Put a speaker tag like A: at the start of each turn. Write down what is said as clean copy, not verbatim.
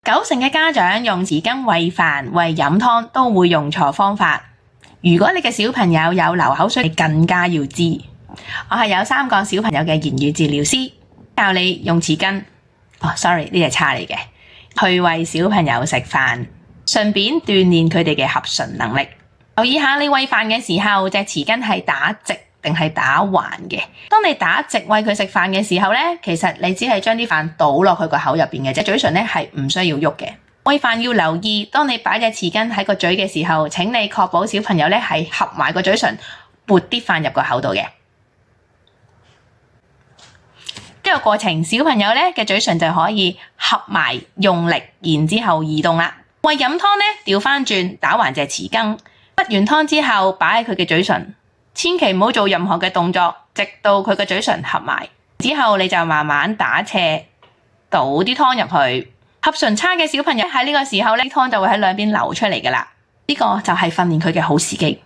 A: 90%嘅家長用匙羹餵飯、餵飲湯都會用錯方法。如果你嘅小朋友有流口水，你更加要知。我係有3個小朋友嘅言語治療師，教你用匙羹，sorry 呢隻叉嚟嘅，去餵小朋友食飯，順便鍛鍊佢哋嘅合唇能力。留意下你餵飯嘅時候，隻匙羹係打直定係打橫嘅。當你打直餵佢食飯嘅時候呢，其實你只係將啲飯倒落佢個口入邊嘅啫，嘴唇呢係唔需要喐嘅。餵飯要留意，當你擺隻匙羹喺個嘴嘅時候，請你確保小朋友呢係合埋個嘴唇，撥啲飯入個口度嘅。呢個過程，小朋友呢嘅嘴唇就可以合埋用力，然之後移動啦。餵飲湯呢，調翻轉打橫隻匙羹，滗完湯之後擺喺佢嘅嘴唇，千祈唔好做任何嘅動作，直到佢嘅嘴唇合埋。之後你就慢慢打斜，倒啲湯入去。合唇差嘅小朋友喺呢個時候呢，湯就會喺兩邊流出嚟㗎啦。呢個就係訓練佢嘅好時機。